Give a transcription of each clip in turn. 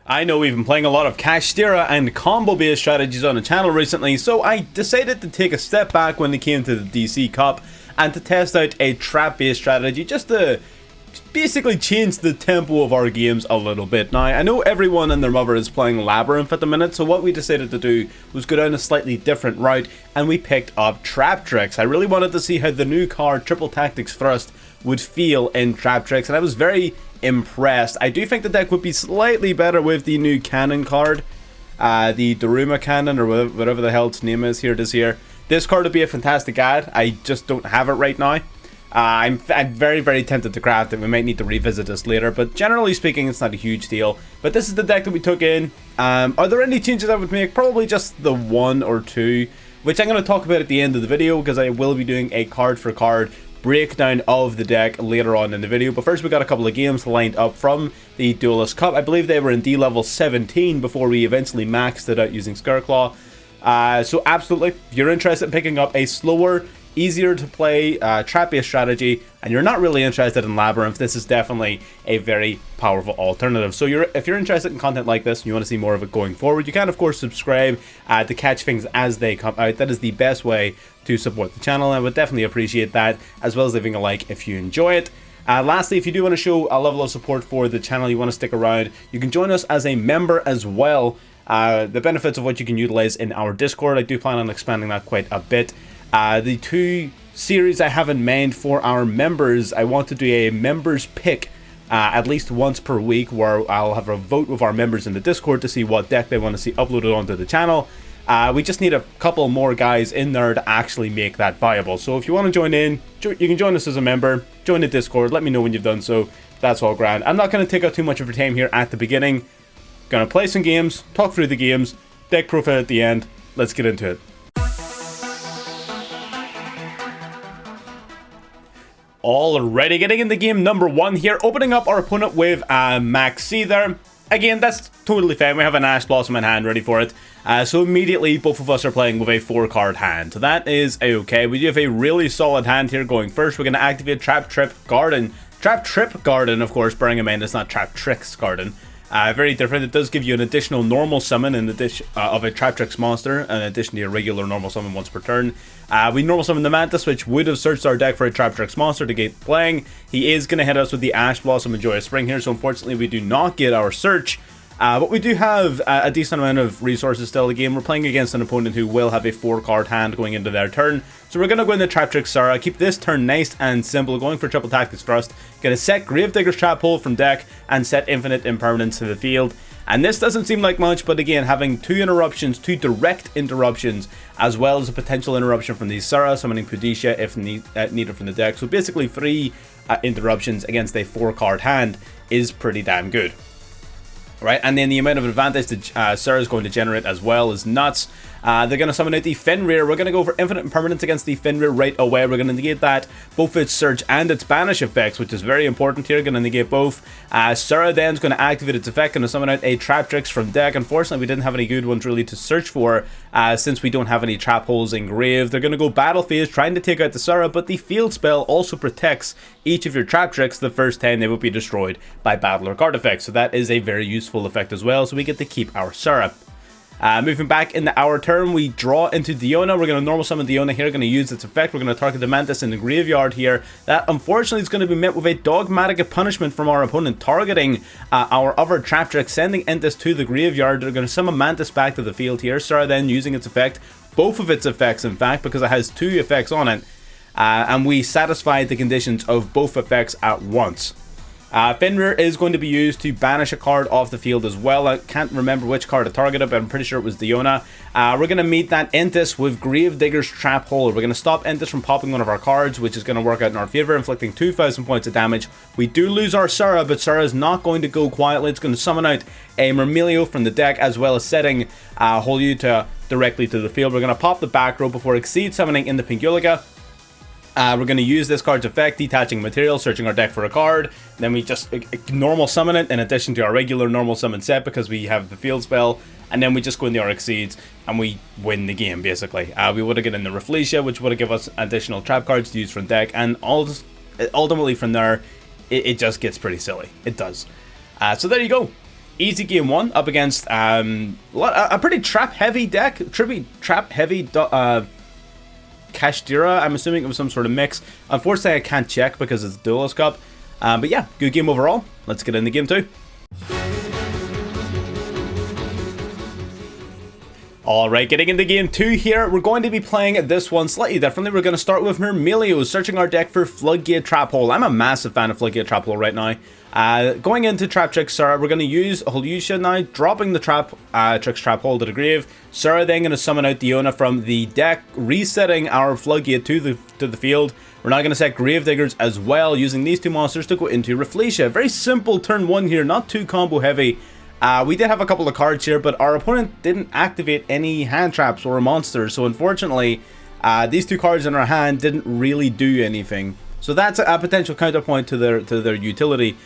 I know we've been playing a lot of Kashtira and combo-based strategies on the channel recently, so I decided to take a step back when it came to the DC Cup and to test out a trap-based strategy just to basically change the tempo of our games a little bit. Now, I know everyone and their mother is playing Labyrinth at the minute, so what we decided to do was go down a slightly different route, and we picked up Traptrix. I really wanted to see how the new card, Triple Tactics Thrust, would feel in Traptrix, and I was very impressed. I do think the deck would be slightly better with the new cannon card, the Daruma cannon, or whatever the hell its name is. Here it is here. This card would be a fantastic add. I just don't have it right now. I'm very tempted to craft it. We might need to revisit this later, but generally speaking, it's not a huge deal. But this is the deck that we took in. Are there any changes I would make? Probably just the one or two, which I'm going to talk about at the end of the video, because I will be doing a card for card breakdown of the deck later on in the video. But first, we got a couple of games lined up from the Duelist Cup. I believe they were in D level 17 before we eventually maxed it out using Scareclaw. So absolutely, if you're interested in picking up a slower, easier to play trap-based strategy, and you're not really interested in Labyrinth, this is definitely a very powerful alternative. So if you're interested in content like this and you want to see more of it going forward, you can of course subscribe to catch things as they come out. That is the best way to support the channel, and I would definitely appreciate that, as well as leaving a like if you enjoy it. Lastly, if you do want to show a level of support for the channel, you want to stick around, you can join us as a member as well. The benefits of what you can utilize in our Discord, I do plan on expanding that quite a bit. The two series I have in mind for our members, I want to do a members pick at least once per week, where I'll have a vote with our members in the Discord to see what deck they want to see uploaded onto the channel. We just need a couple more guys in there to actually make that viable. So if you want to join in, you can join us as a member, join the Discord, let me know when you've done so. That's all grand. I'm not going to take up too much of your time here at the beginning. Gonna play some games, talk through the games, deck profile at the end. Let's get into it. Alrighty, getting into game number one here, opening up our opponent with Maxi there. Again, that's totally fine. We have an Ash Blossom in hand ready for it. So immediately, both of us are playing with a 4-card hand. So that is okay. We do have a really solid hand here going first. We're going to activate Traptrix Garden, of course, bearing in mind it's not Traptrix Garden. Very different. It does give you an additional normal summon in addition of a Traptrix monster, in addition to your regular normal summon once per turn. We normal summon the Mantis, which would have searched our deck for a Traptrix monster to get playing. He is going to hit us with the Ash Blossom and Joyous Spring here, so unfortunately we do not get our search. But we do have a decent amount of resources still in the game. We're playing against an opponent who will have a 4-card hand going into their turn. So we're going to go into Traptrix Sara, keep this turn nice and simple, going for Triple Tactics Thrust. Going to set Gravedigger's Trap Hole from deck and set Infinite Impermanence to the field. And this doesn't seem like much, but again, having two direct interruptions, as well as a potential interruption from the Sara, summoning Pudisha if needed from the deck. So basically 3 interruptions against a 4-card hand is pretty damn good. Right, and then the amount of advantage that Sara is going to generate as well is nuts. They're going to summon out the Fenrir. We're going to go for Infinite Impermanence against the Fenrir right away. We're going to negate that, both its Search and its Banish effects, which is very important here. Going to negate both. Sara then is going to activate its effect, going to summon out a Traptrix from deck. Unfortunately, we didn't have any good ones really to search for, since we don't have any trap holes engraved. They're going to go Battle Phase, trying to take out the Sara, but the Field Spell also protects each of your Traptrix the first time they will be destroyed by battle or card effects. So that is a very useful effect as well, so we get to keep our Sara. Moving back into our turn, we draw into Diona. We're going to normal summon Diona here, going to use its effect. We're going to target the Mantis in the graveyard here. That unfortunately is going to be met with a dogmatic punishment from our opponent, targeting our other Traptrix, sending Entis to the graveyard. They're going to summon Mantis back to the field here. Sara then using its effect, both of its effects in fact, because it has 2 effects on it, and we satisfied the conditions of both effects at once. Fenrir is going to be used to banish a card off the field as well. I can't remember which card to target it, but I'm pretty sure it was Diona. We're going to meet that Entis with Gravedigger's Trap Hole. We're going to stop Entis from popping one of our cards, which is going to work out in our favor, inflicting 2,000 points of damage. We do lose our Sara, but Sara is not going to go quietly. It's going to summon out a Myrmilio from the deck, as well as setting Holuta directly to the field. We're going to pop the back row before Exceed summoning in the Pingulica. We're going to use this card's effect, detaching material, searching our deck for a card. Then we just normal summon it in addition to our regular normal summon set, because we have the field spell. And then we just go into our Exceeds and we win the game, basically. We would have gotten the Rafflesia, which would have given us additional trap cards to use from deck. And ultimately from there, it just gets pretty silly. It does. So there you go. Easy game 1 up against a pretty trap-heavy deck. Trap-heavy Kashtira. I'm assuming it was some sort of mix. Unfortunately, I can't check because it's Duelist Cup. But yeah, good game overall. Let's get into game 2. Alright, getting into game 2 here, we're going to be playing this one slightly differently. We're going to start with Mermelio, searching our deck for Floodgate Trap Hole. I'm a massive fan of Floodgate Trap Hole right now. Going into Traptrix Sura, we're going to use Holusha now, dropping the Traptrix Trap Hole to the grave. Sura then going to summon out Diona from the deck, resetting our Floodgate to the field. We're now going to set Gravediggers as well, using these two monsters to go into Rafflesia. Very simple turn 1 here, not too combo heavy. We did have a couple of cards here, but our opponent didn't activate any hand traps or monsters, so unfortunately, these two cards in our hand didn't really do anything. So that's a potential counterpoint to their utility.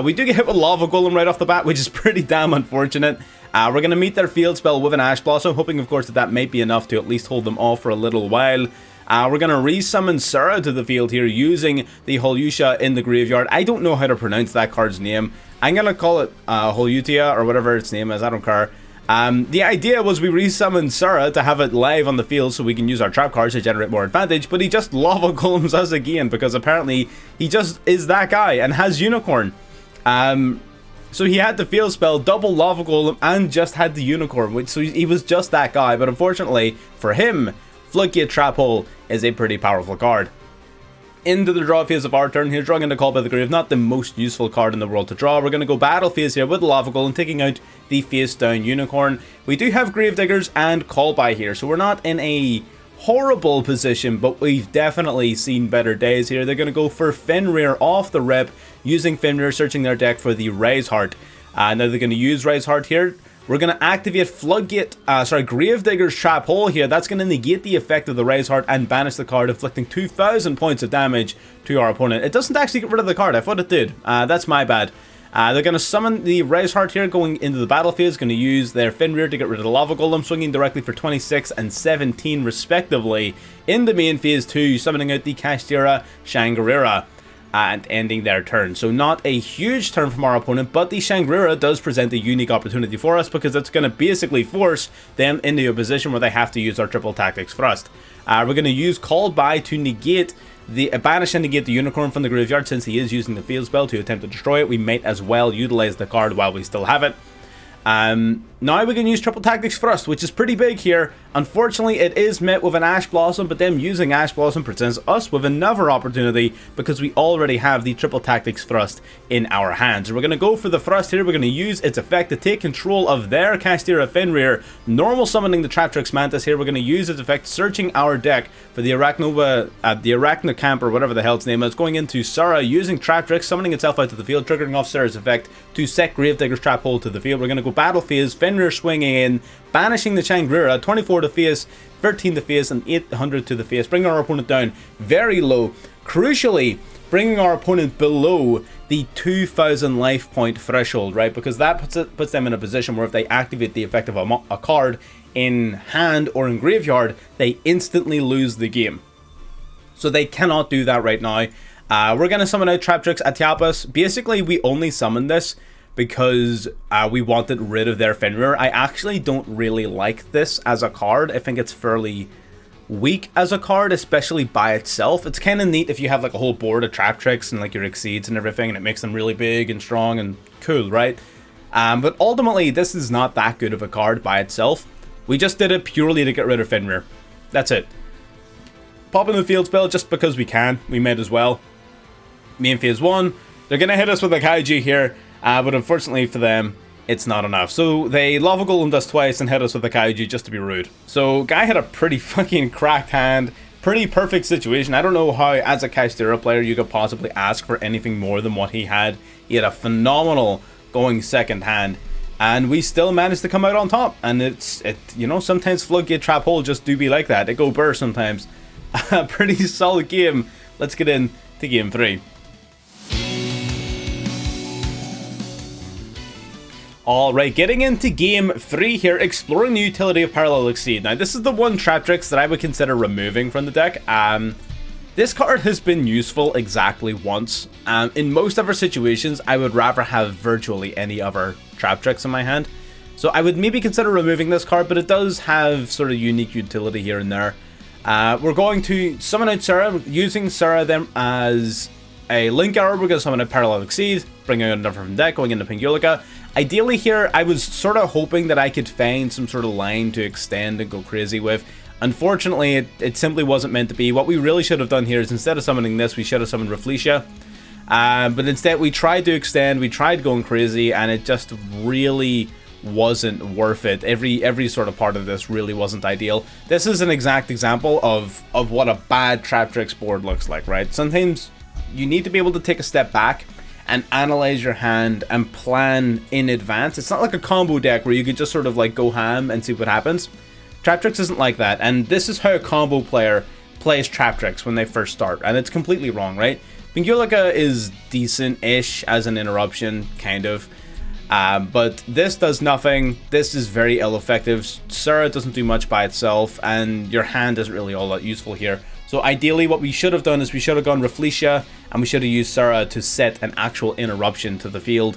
We do get hit with Lava Golem right off the bat, which is pretty damn unfortunate. We're going to meet their field spell with an Ash Blossom, hoping of course that might be enough to at least hold them off for a little while. We're going to re-summon Sura to the field here using the Holusha in the graveyard. I don't know how to pronounce that card's name. I'm going to call it Holutia or whatever its name is, I don't care. The idea was we re-summon Sura to have it live on the field so we can use our trap cards to generate more advantage, but he just Lava Golems us again because apparently he just is that guy and has Unicorn. So he had the field spell, double Lava Golem, and just had the Unicorn, so he was just that guy, but unfortunately for him, Floodgate Trap Hole is a pretty powerful card. Into the draw phase of our turn here, drawing into Call by the Grave, not the most useful card in the world to draw. We're going to go battle phase here with the Lava Golem, taking out the face down Unicorn. We do have Gravediggers and Call by here, so we're not in a horrible position, but we've definitely seen better days here. They're going to go for Fenrir off the rip, using Fenrir, searching their deck for the Rise Heart. Now they're going to use Rise Heart here. We're going to activate Gravedigger's Trap Hole here. That's going to negate the effect of the Rise Heart and banish the card, inflicting 2,000 points of damage to our opponent. It doesn't actually get rid of the card. I thought it did. That's my bad. They're going to summon the Rise Heart here, going into the battle phase. Going to use their Fenrir to get rid of the Lava Golem, swinging directly for 26 and 17 respectively. In the main phase 2, summoning out the Kashtira Shangri-La. And ending their turn. So not a huge turn from our opponent, but the Shangri-La does present a unique opportunity for us because it's going to basically force them into a position where they have to use our triple tactics thrust. We're going to use Called By to negate banish and negate the Unicorn from the graveyard. Since he is using the field spell to attempt to destroy it, we might as well utilize the card while we still have it. Now we can use Triple Tactics Thrust, which is pretty big here. Unfortunately, it is met with an Ash Blossom, but them using Ash Blossom presents us with another opportunity because we already have the Triple Tactics Thrust in our hands. We're going to go for the Thrust here. We're going to use its effect to take control of their Kashtira Fenrir, normal summoning the Traptrix Mantis here. We're going to use its effect, searching our deck for the Arachnocamp or whatever the hell its name is, going into Sura, using Traptrix, summoning itself out to the field, triggering off Sura's effect to set Gravedigger's Trap Hole to the field. We're going to go battle phase, Fenrir swinging in, banishing the Shangri-La, 24 to face, 13 to face, and 800 to the face, bringing our opponent down very low. Crucially, bringing our opponent below the 2,000 life point threshold, right? Because that puts them in a position where if they activate the effect of a card in hand or in graveyard, they instantly lose the game. So they cannot do that right now. We're going to summon out Traptrix Atiapus. Basically, we only summoned this because we wanted rid of their Fenrir. I actually don't really like this as a card. I think it's fairly weak as a card, especially by itself. It's kind of neat if you have like a whole board of Traptrix and like your Exceeds and everything, and it makes them really big and strong and cool, right? But ultimately, this is not that good of a card by itself. We just did it purely to get rid of Fenrir. That's it. Pop in the field spell just because we can. We might as well. Main phase 1. They're going to hit us with a Kaiju here. But unfortunately for them, it's not enough. So they Lava Golem us twice and hit us with a Kaiju just to be rude. So guy had a pretty fucking cracked hand. Pretty perfect situation. I don't know how, as a Kashtira player, you could possibly ask for anything more than what he had. He had a phenomenal going second hand. And we still managed to come out on top. And you know, sometimes Floodgate Trap Hole just do be like that. They go burr sometimes. A pretty solid game. Let's get into game 3. Alright, getting into game 3 here, exploring the utility of Parallel Exceed. Now, this is the one Traptrix that I would consider removing from the deck. This card has been useful exactly once. In most other situations, I would rather have virtually any other Traptrix in my hand. So I would maybe consider removing this card, but it does have sort of unique utility here and there. We're going to summon out Sarah, using Sarah then as a link arrow. We're going to summon out Parallel Exceed, bringing out another from deck, going into Pingulika. Ideally here, I was sort of hoping that I could find some sort of line to extend and go crazy with. Unfortunately, it simply wasn't meant to be. What we really should have done here is instead of summoning this, we should have summoned Rafflesia. But instead, we tried to extend, we tried going crazy, and it just really wasn't worth it. Every sort of part of this really wasn't ideal. This is an exact example of what a bad Traptrix board looks like, right? Sometimes you need to be able to take a step back and analyze your hand and plan in advance. It's not like a combo deck where you could just sort of like go ham and see what happens. Traptrix isn't like that, and this is how a combo player plays Traptrix when they first start, and it's completely wrong, right? Pingulika is decent-ish as an interruption, kind of. But this does nothing. This is very ill-effective. Sarah doesn't do much by itself, and your hand isn't really all that useful here. So ideally, what we should have done is we should have gone Rafflesia, and we should have used Sarah to set an actual interruption to the field.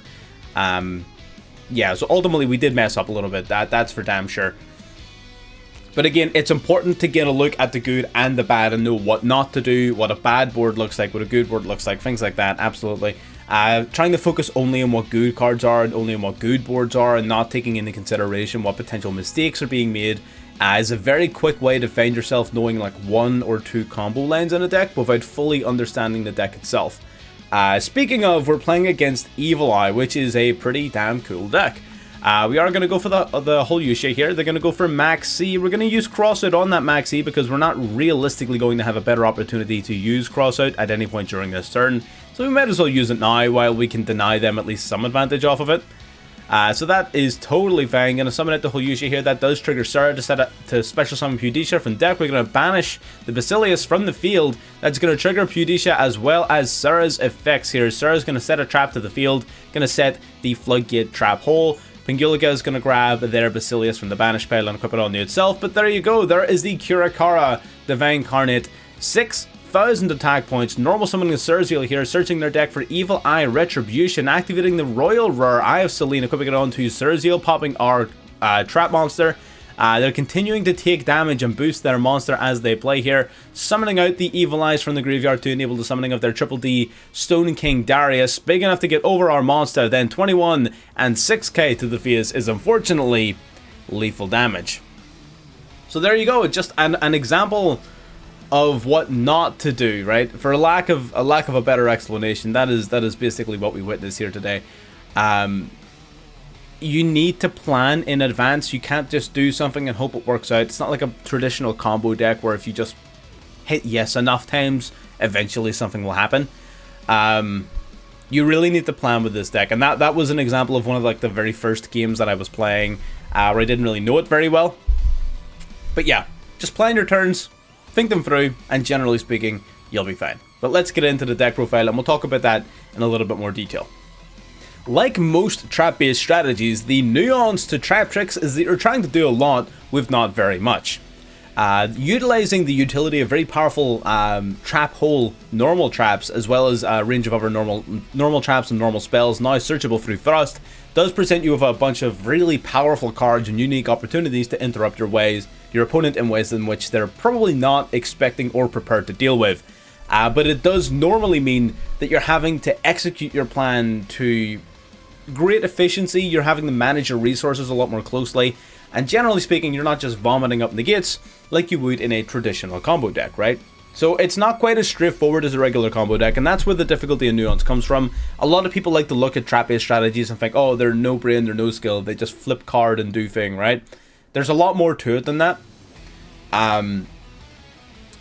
Yeah, so ultimately we did mess up a little bit. That's for damn sure. But again, it's important to get a look at the good and the bad and know what not to do, what a bad board looks like, what a good board looks like, things like that, absolutely. Trying to focus only on what good cards are and only on what good boards are and not taking into consideration what potential mistakes are being made is a very quick way to find yourself knowing like 1 or 2 combo lines in a deck without fully understanding the deck itself. Speaking of, we're playing against Evil Eye, which is a pretty damn cool deck. We are going to go for the whole Yusha here. They're going to go for Max C. We're going to use Crossout on that Max C because we're not realistically going to have a better opportunity to use Crossout at any point during this turn. So we might as well use it now while we can deny them at least some advantage off of it. So that is totally fine. Going to summon out the whole Yusha here. That does trigger Sarah to set it to special summon Pudisha from deck. We're going to banish the Basilius from the field. That's going to trigger Pudisha as well as Sarah's effects here. Sarah's going to set a trap to the field. Going to set the Floodgate Trap Hole. Pingulika is going to grab their Basilius from the banish pile and equip it onto itself. But there you go. There is the Kurakara Divine Carnate. 6,000 attack points. Normal summoning the Surzeal here. Searching their deck for Evil Eye Retribution. Activating the Royal Rare Eye of Selene. Equipping it onto Surzeal. Popping our Trap Monster. They're continuing to take damage and boost their monster as they play here. Summoning out the Evil Eyes from the graveyard to enable the summoning of their Triple D Stone King Darius. Big enough to get over our monster. Then 21 and 6k to the face is unfortunately lethal damage. So there you go. Just an example of what not to do, right? For a lack of a better explanation, that is basically what we witnessed here today. You need to plan in advance. You can't just do something and hope it works out. It's not like a traditional combo deck where if you just hit yes enough times, eventually something will happen. You really need to plan with this deck, and that was an example of one of like the very first games that I was playing where I didn't really know it very well. But yeah, just plan your turns, think them through, and generally speaking, you'll be fine. But let's get into the deck profile, and we'll talk about that in a little bit more detail. Like most trap-based strategies, the nuance to Traptrix is that you're trying to do a lot with not very much. Utilizing the utility of very powerful trap hole normal traps, as well as a range of other normal traps and normal spells now searchable through Thrust, does present you with a bunch of really powerful cards and unique opportunities to interrupt your opponent in ways in which they're probably not expecting or prepared to deal with. But it does normally mean that you're having to execute your plan to great efficiency. You're having to manage your resources a lot more closely, and generally speaking, you're not just vomiting up negates like you would in a traditional combo deck, right? So it's not quite as straightforward as a regular combo deck, and that's where the difficulty and nuance comes from. A lot of people like to look at trap-based strategies and think, oh, they're no brain, they're no skill, they just flip card and do thing, right? There's a lot more to it than that.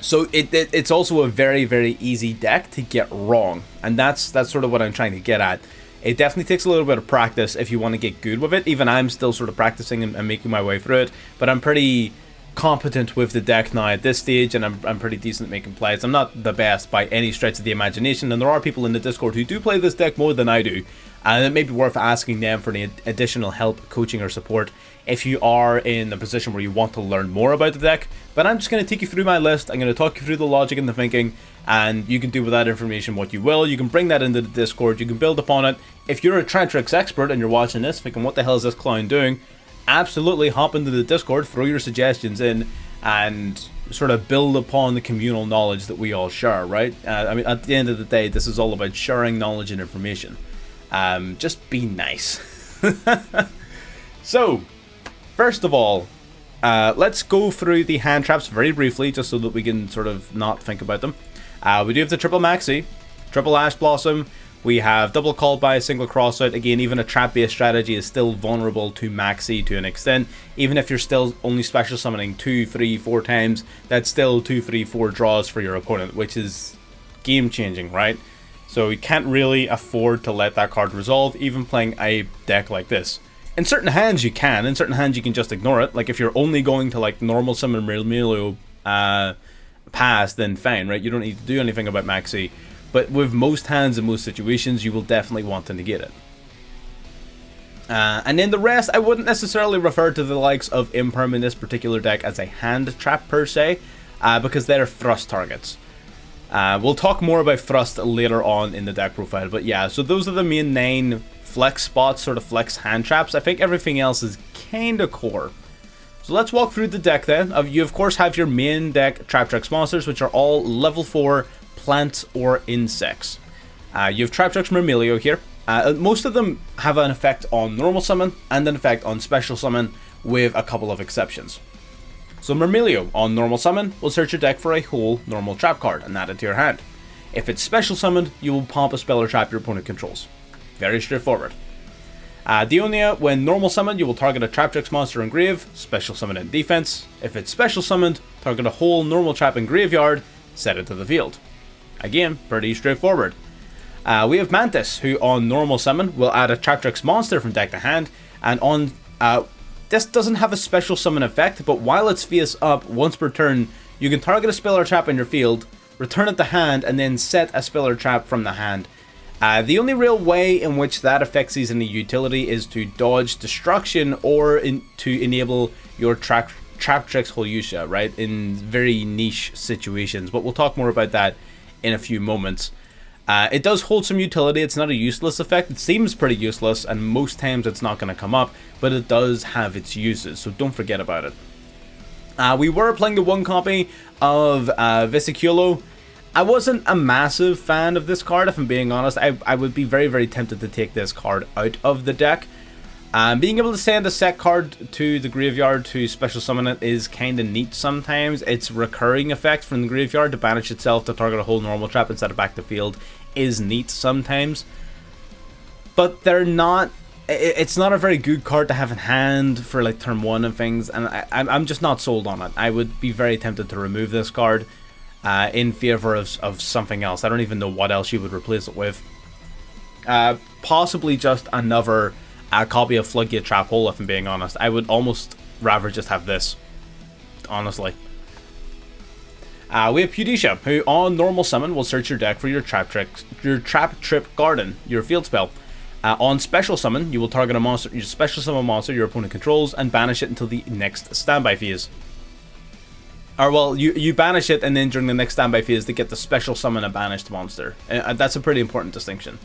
So it's also a very, very easy deck to get wrong, and that's sort of what I'm trying to get at. It definitely takes a little bit of practice if you want to get good with it. Even I'm still sort of practicing and making my way through it, but I'm pretty competent with the deck now at this stage, and I'm pretty decent at making plays. I'm not the best by any stretch of the imagination, and there are people in the Discord who do play this deck more than I do, and it may be worth asking them for any additional help, coaching, or support if you are in a position where you want to learn more about the deck. But I'm just going to take you through my list. I'm going to talk you through the logic and the thinking, and you can do with that information what you will. You can bring that into the Discord, you can build upon it. If you're a Traptrix expert and you're watching this thinking, what the hell is this clown doing? Absolutely hop into the Discord, throw your suggestions in, and sort of build upon the communal knowledge that we all share, right? I mean, at the end of the day, this is all about sharing knowledge and information. Just be nice. So, first of all, let's go through the hand traps very briefly, just so that we can sort of not think about them. We do have the triple Maxi, triple Ash Blossom. We have double called by a single crossout. Again, even a trap-based strategy is still vulnerable to Maxi to an extent. Even if you're still only special summoning 2, 3, 4 times, that's still 2, 3, 4 draws for your opponent, which is game-changing, right? So you can't really afford to let that card resolve, even playing a deck like this. In certain hands you can, in certain hands you can just ignore it. Like if you're only going to like normal summon Murmillo pass, then fine, right? You don't need to do anything about Maxi. But with most hands in most situations, you will definitely want to negate it. And then the rest, I wouldn't necessarily refer to the likes of Imperm in this particular deck as a hand trap per se, because they're thrust targets. We'll talk more about thrust later on in the deck profile, but yeah, so those are the main 9 flex spots, sort of flex hand traps. I think everything else is kind of core. So let's walk through the deck then. You of course have your main deck Traptrix monsters, which are all level 4 plants or insects. You have Traptrix Murmillo here. Most of them have an effect on normal summon and an effect on special summon, with a couple of exceptions. So Murmillo on normal summon will search your deck for a whole normal trap card and add it to your hand. If it's special summoned, you will pump a spell or trap your opponent controls. Very straightforward. Dionia, when normal summoned, you will target a Traptrix monster in grave, special summon in defense. If it's special summoned, target a whole normal trap in graveyard, set it to the field. Again, pretty straightforward. We have Mantis, who on normal summon will add a Traptrix monster from deck to hand, and on this doesn't have a special summon effect, but while it's face up, once per turn, you can target a spell or trap in your field, return it to hand, and then set a spell or trap from the hand. The only real way in which that effect sees any utility is to dodge destruction or to enable your Traptrix Holyusha, right, in very niche situations, but we'll talk more about that in a few moments. It does hold some utility. It's not a useless effect. It seems pretty useless, and most times it's not going to come up, but it does have its uses, so don't forget about it. We were playing the one copy of Vesiculo. I wasn't a massive fan of this card, if I'm being honest. I would be very, very tempted to take this card out of the deck. Being able to send a set card to the graveyard to special summon it is kind of neat sometimes. Its recurring effect from the graveyard to banish itself to target a whole normal trap and set it back to field is neat sometimes. But they're not... It's not a very good card to have in hand for like turn 1 and things, and I'm just not sold on it. I would be very tempted to remove this card in favor of something else. I don't even know what else you would replace it with. Possibly just another... a copy of Floodgate Trap Hole, if I'm being honest. I would almost rather just have this, honestly. We have Pudisha, who on normal summon will search your deck for your Trap Trip Garden, your field spell. On special summon, you will target a monster, your special summon monster your opponent controls, and banish it until the next standby phase. Or well, you banish it, and then during the next standby phase, they get to special summon a banished monster. That's a pretty important distinction.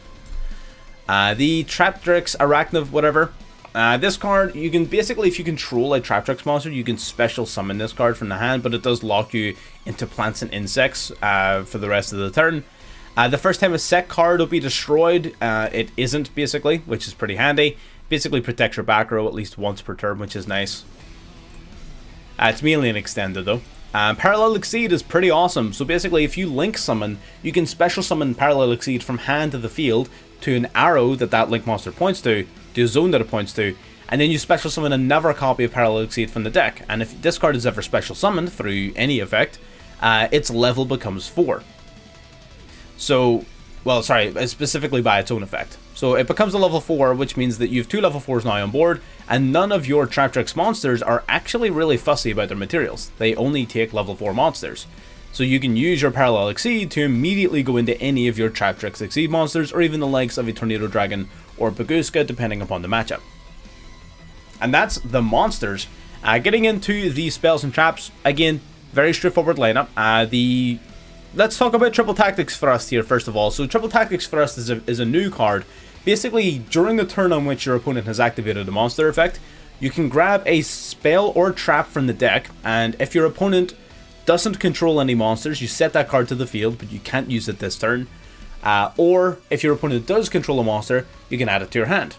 The Traptrix Arachniv, whatever. This card, you can basically, if you control a Traptrix monster, you can special summon this card from the hand, but it does lock you into plants and insects for the rest of the turn. The first time a set card will be destroyed, it isn't basically, which is pretty handy. Basically protects your back row at least once per turn, which is nice. It's mainly an extended though. Parallel Exceed is pretty awesome. So basically, if you link summon, you can special summon Parallel Exceed from hand to the field to an arrow that link monster points to a zone that it points to, and then you special summon another copy of Parallel Exceed from the deck. And if this card is ever special summoned through any effect, its level becomes 4. So, well, sorry, specifically by its own effect. So it becomes a level 4, which means that you have 2 level 4s now on board, and none of your Traptrix monsters are actually really fussy about their materials. They only take level 4 monsters. So you can use your Parallel Exceed to immediately go into any of your Traptrix Exceed monsters, or even the likes of a Tornado Dragon or Baguska, depending upon the matchup. And that's the monsters. Getting into the spells and traps, again, very straightforward lineup. Let's talk about Triple Tactics Thrust here first of all. So Triple Tactics Thrust is a new card. Basically, during the turn on which your opponent has activated a monster effect, you can grab a spell or trap from the deck, and if your opponent doesn't control any monsters, you set that card to the field, but you can't use it this turn. Or if your opponent does control a monster, you can add it to your hand.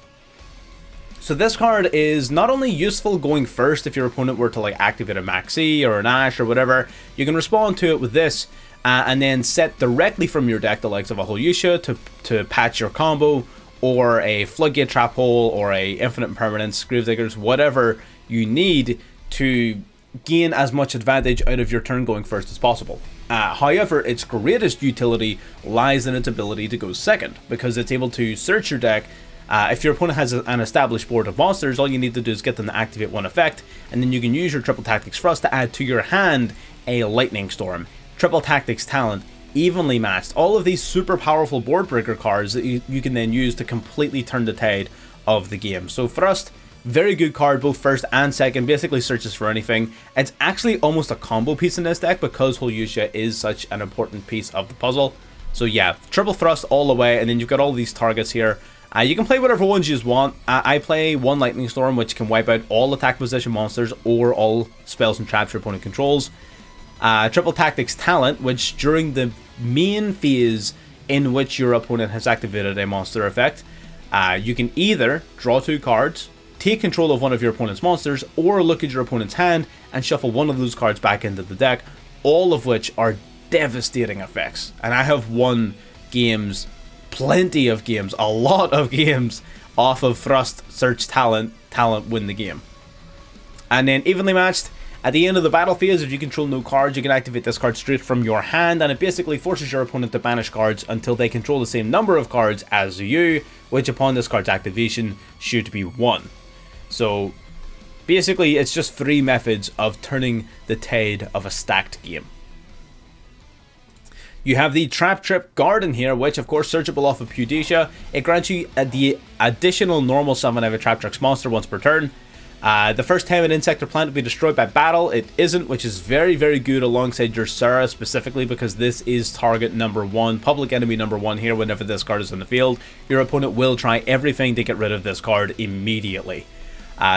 So this card is not only useful going first if your opponent were to like activate a Maxi or an Ash or whatever, you can respond to it with this and then set directly from your deck the likes of a Holyusha to patch your combo, or a Floodgate Trap Hole, or a Infinite Impermanence, Gravediggers, whatever you need to gain as much advantage out of your turn going first as possible. However, its greatest utility lies in its ability to go second, because it's able to search your deck. If your opponent has an established board of monsters, all you need to do is get them to activate one effect, and then you can use your Triple Tactics Thrust to add to your hand a Lightning Storm, Triple Tactics Talent, Evenly Matched, all of these super powerful board breaker cards that you can then use to completely turn the tide of the game. So Thrust, very good card, both first and second, basically searches for anything. It's actually almost a combo piece in this deck because Holyusha is such an important piece of the puzzle. So yeah, Triple Thrust all the way, and then you've got all these targets here. You can play whatever ones you want. I play one Lightning Storm, which can wipe out all attack position monsters or all spells and traps your opponent controls. Triple Tactics Talent, which during the main phase in which your opponent has activated a monster effect, you can either draw 2 cards, take control of one of your opponent's monsters, or look at your opponent's hand and shuffle one of those cards back into the deck, all of which are devastating effects. And I have won games, plenty of games, a lot of games off of Thrust, Search, Talent win the game. And then Evenly Matched, at the end of the battle phase, if you control no cards, you can activate this card straight from your hand, and it basically forces your opponent to banish cards until they control the same number of cards as you, which upon this card's activation should be 1. So basically it's just 3 methods of turning the tide of a stacked game. You have the Traptrix Garden here, which of course searchable off of Pudicea. It grants you the additional normal summon of a Traptrix monster once per turn. The first time an insect or plant will be destroyed by battle, it isn't, which is very, very good alongside your Sarah specifically, because this is target number 1, public enemy number 1 here whenever this card is in the field. Your opponent will try everything to get rid of this card immediately.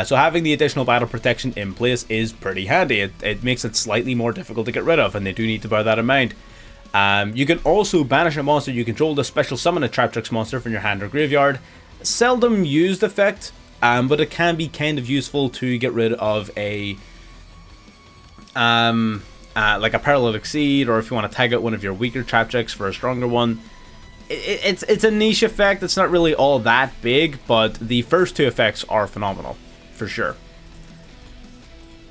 So having the additional battle protection in place is pretty handy. It makes it slightly more difficult to get rid of, and they do need to bear that in mind. You can also banish a monster you control to special summon a Traptrix monster from your hand or graveyard. Seldom used effect, but it can be kind of useful to get rid of a like a Parallel Exceed, or if you want to tag out one of your weaker Traptrix for a stronger one. It's a niche effect. It's not really all that big, but the first 2 effects are phenomenal for sure.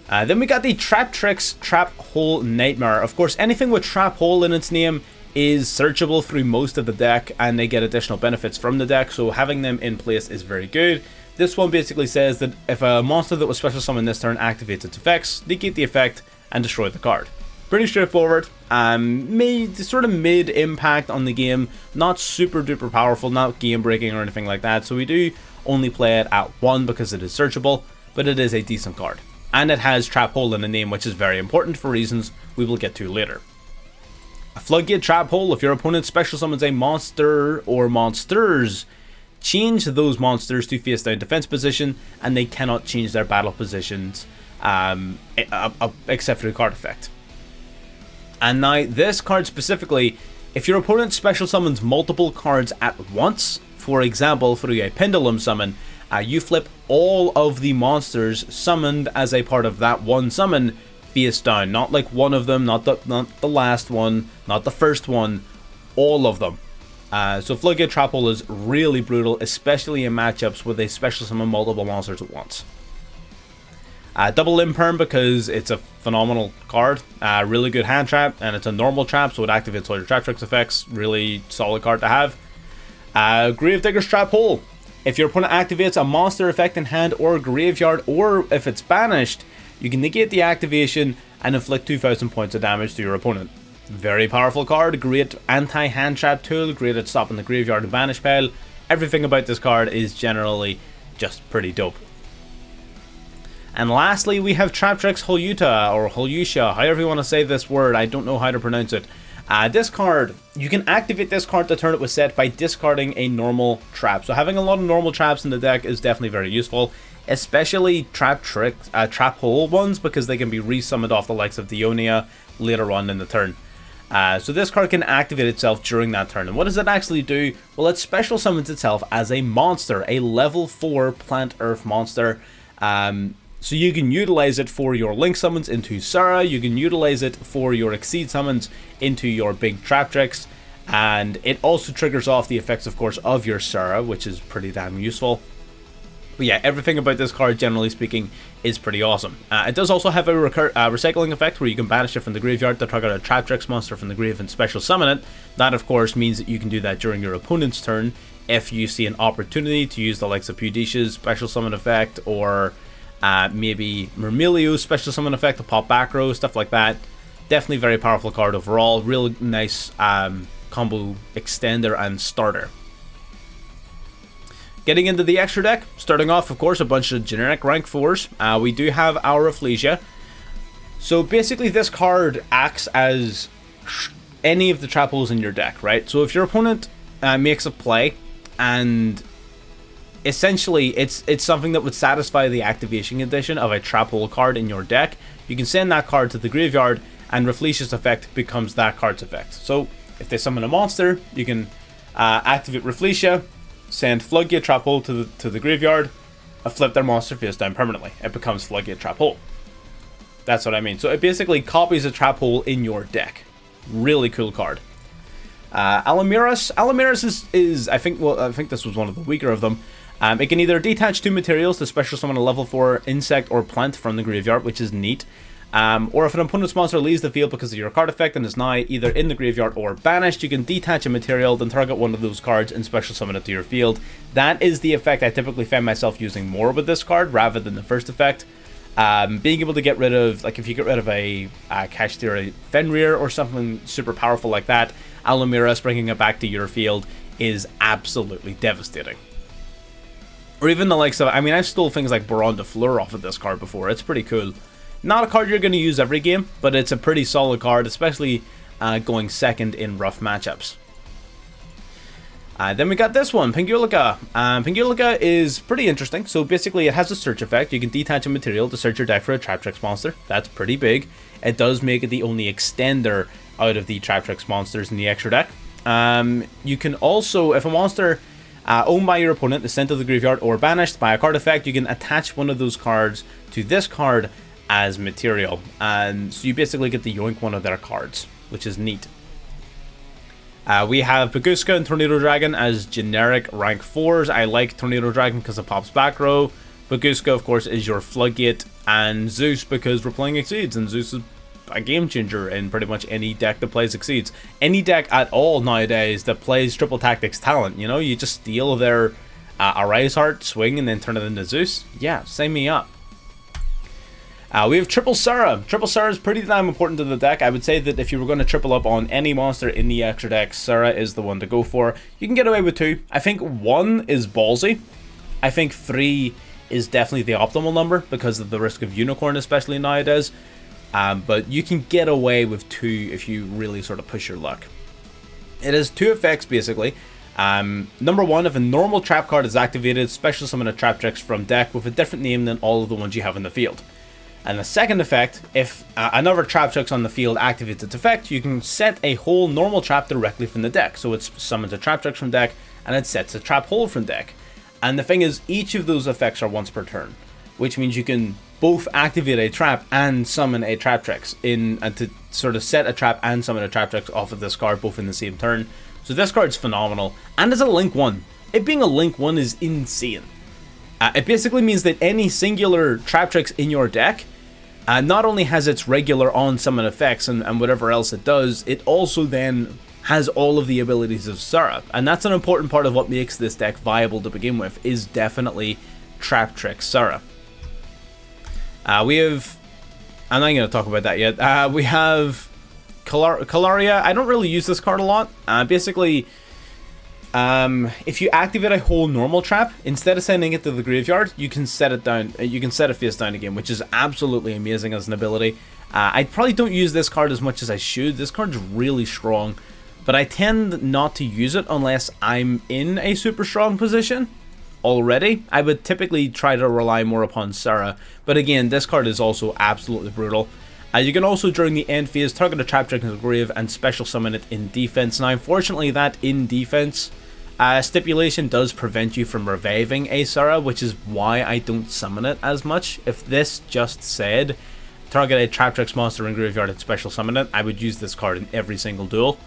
Then we got the Traptrix Trap Hole Nightmare. Of course, anything with Trap Hole in its name is searchable through most of the deck, and they get additional benefits from the deck, so having them in place is very good. This one basically says that if a monster that was special summoned this turn activates its effects, negate the effect and destroy the card. Pretty straightforward. Sort of mid impact on the game, not super duper powerful, not game breaking or anything like that, so we do only play it at 1 because it is searchable, but it is a decent card. And it has Trap Hole in the name, which is very important for reasons we will get to later. A Floodgate Trap Hole, if your opponent special summons a monster or monsters, change those monsters to face down defense position, and they cannot change their battle positions except for the card effect. And now this card specifically, if your opponent special summons multiple cards at once, for example through a Pendulum summon, you flip all of the monsters summoned as a part of that one summon face down. Not like one of them, not the last one, not the first one, all of them. So Floodgate Trap Hole is really brutal, especially in matchups where they special summon multiple monsters at once. Double Imperm because it's a phenomenal card, really good hand trap, and it's a normal trap, so it activates all your Traptrix effects, really solid card to have. Gravedigger's Trap Hole. If your opponent activates a monster effect in hand or graveyard, or if it's banished, you can negate the activation and inflict 2,000 points of damage to your opponent. Very powerful card, great anti-hand trap tool, great at stopping the graveyard and banish pile. Everything about this card is generally just pretty dope. And lastly, we have Traptrix Holyuta, or Holyusha, however you want to say this word, I don't know how to pronounce it. This card, you can activate this card to turn it with set by discarding a normal trap. So having a lot of normal traps in the deck is definitely very useful, especially Trap Hole ones, because they can be resummoned off the likes of Dionia later on in the turn. So this card can activate itself during that turn. And what does it actually do? Well, it special summons itself as a monster, a level 4 plant earth monster. So you can utilize it for your link summons into Sura, you can utilize it for your exceed summons into your big Traptrix, and it also triggers off the effects, of course, of your Sura, which is pretty damn useful. But yeah, everything about this card, generally speaking, is pretty awesome. It does also have a recycling effect where you can banish it from the graveyard to target a Traptrix monster from the grave and special summon it. That, of course, means that you can do that during your opponent's turn if you see an opportunity to use the likes of Pudicia's special summon effect, or maybe Myrmilio's special summon effect to pop back row, stuff like that. Definitely very powerful card overall. Real nice combo extender and starter. Getting into the extra deck, starting off, of course, a bunch of generic rank 4s. We do have our Rafflesia. So basically this card acts as any of the trap holes in your deck, right? So if your opponent makes a play, and essentially it's something that would satisfy the activation condition of a trap hole card in your deck, you can send that card to the graveyard, and Rafflesia's effect becomes that card's effect. So if they summon a monster, you can activate Rafflesia, send Floodgate Trap Hole to the graveyard, and flip their monster face down permanently. It becomes Floodgate Trap Hole. That's what I mean. So it basically copies a trap hole in your deck. Really cool card. Alamiras. Alamiras is I think this was one of the weaker of them. It can either detach 2 materials to special summon a level 4 insect or plant from the graveyard, which is neat. Or if an opponent's monster leaves the field because of your card effect and is now either in the graveyard or banished, you can detach a material, then target one of those cards and special summon it to your field. That is the effect I typically find myself using more with this card rather than the first effect. Being able to get rid of, like if you get rid of a Kashtira Fenrir or something super powerful like that, Alamiras bringing it back to your field is absolutely devastating. Or even the likes of, I mean, I've stole things like Baron de Fleur off of this card before. It's pretty cool. Not a card you're going to use every game, but it's a pretty solid card, especially going second in rough matchups. Then we got this one, Pingulica. Pingulica is pretty interesting. So basically it has a search effect. You can detach a material to search your deck for a Traptrix monster. That's pretty big. It does make it the only extender out of the Traptrix monsters in the extra deck. You can also, if a monster owned by your opponent is sent to the graveyard or banished by a card effect, you can attach one of those cards to this card as material. And so you basically get to yoink one of their cards, which is neat. We have Baguska and Tornado Dragon as generic rank 4s. I like Tornado Dragon because it pops back row. Baguska, of course, is your Floodgate, and Zeus because we're playing Exceeds, and Zeus is a game changer in pretty much any deck that plays Exceeds. Any deck at all nowadays that plays Triple Tactics Talent, you know, you just steal their Arise Heart, swing, and then turn it into Zeus. Yeah, sign me up. We have Triple Sura. Triple Sura is pretty damn important to the deck. I would say that if you were going to triple up on any monster in the extra deck, Sura is the one to go for. You can get away with 2. I think 1 is ballsy. I think 3 is definitely the optimal number because of the risk of Unicorn, especially nowadays. But you can get away with 2 if you really sort of push your luck. It has 2 effects, basically. Number 1, if a normal trap card is activated, special summon a Traptrix from deck with a different name than all of the ones you have in the field. And the second effect, if another Traptrix on the field activates its effect, you can set a whole normal trap directly from the deck. So it summons a Traptrix from deck, and it sets a trap hole from deck. And the thing is, each of those effects are once per turn, which means you can both activate a trap and summon a Traptrix to sort of set a trap and summon a Traptrix off of this card, both in the same turn. So this card's phenomenal, and it's a Link 1. It being a Link 1 is insane. It basically means that any singular Traptrix in your deck not only has its regular on summon effects and whatever else it does, it also then has all of the abilities of Sura, and that's an important part of what makes this deck viable to begin with, is definitely Traptrix Sura. We have... I'm not going to talk about that yet. We have Calaria. I don't really use this card a lot. Basically, if you activate a whole normal trap, instead of sending it to the graveyard, you can set it down. You can set it face down again, which is absolutely amazing as an ability. I probably don't use this card as much as I should. This card's really strong, but I tend not to use it unless I'm in a super strong position already. I would typically try to rely more upon Sura, but again, this card is also absolutely brutal. You can also, during the end phase, target a Traptrix in the grave and special summon it in defense. Now, unfortunately, that in defense stipulation does prevent you from reviving a Sura, which is why I don't summon it as much. If this just said, target a Traptrix monster in graveyard and special summon it, I would use this card in every single duel.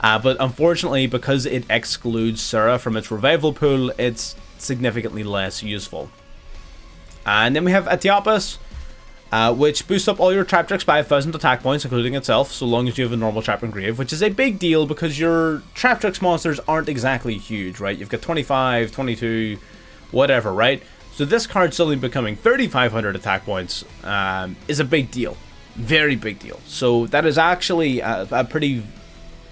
But unfortunately, because it excludes Sura from its revival pool, it's significantly less useful. And then we have Etiopus, which boosts up all your Traptrix by 1,000 attack points, including itself, so long as you have a normal trap in grave, which is a big deal because your Traptrix monsters aren't exactly huge, right? You've got 25, 22, whatever, right? So this card suddenly becoming 3,500 attack points is a big deal. Very big deal. So that is actually a pretty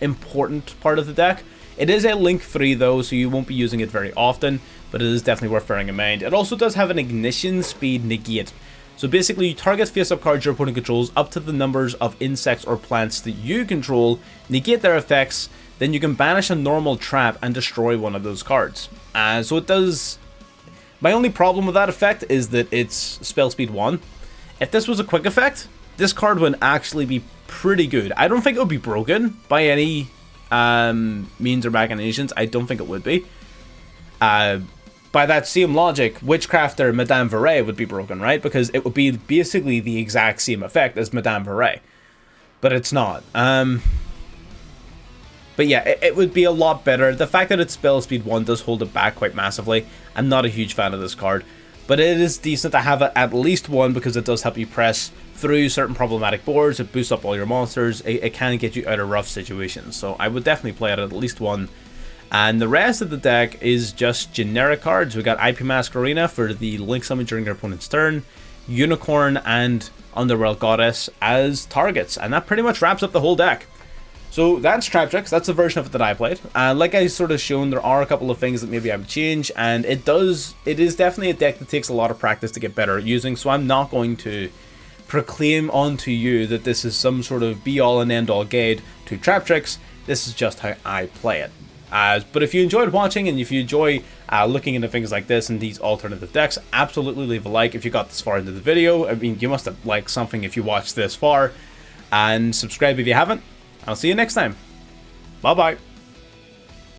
important part of the deck. It is a link 3 though, so you won't be using it very often, but it is definitely worth bearing in mind. It also does have an ignition speed negate. So basically, you target face-up cards your opponent controls up to the numbers of insects or plants that you control, negate their effects, then you can banish a normal trap and destroy one of those cards. So it does... My only problem with that effect is that it's spell speed 1. If this was a quick effect, this card would actually be pretty good. I don't think it would be broken by any means or machinations. I don't think it would be. By that same logic, Witchcrafter Madame Verre would be broken, right? Because it would be basically the exact same effect as Madame Verre. But it's not. But yeah, it would be a lot better. The fact that it's spell speed 1 does hold it back quite massively. I'm not a huge fan of this card. But it is decent to have it at least 1 because it does help you press through certain problematic boards. It boosts up all your monsters. It can get you out of rough situations. So I would definitely play it at least 1. And the rest of the deck is just generic cards. We got IP Mask Arena for the Link Summon during your opponent's turn, Unicorn and Underworld Goddess as targets, and that pretty much wraps up the whole deck. So that's Traptrix. That's the version of it that I played. Like I sort of shown, there are a couple of things that maybe I would change, and it is definitely a deck that takes a lot of practice to get better at using, so I'm not going to proclaim onto you that this is some sort of be-all and end-all guide to Traptrix. This is just how I play it. But if you enjoyed watching and if you enjoy looking into things like this and these alternative decks, absolutely leave a like if you got this far into the video. I mean, you must have liked something if you watched this far. And subscribe if you haven't. I'll see you next time. Bye-bye.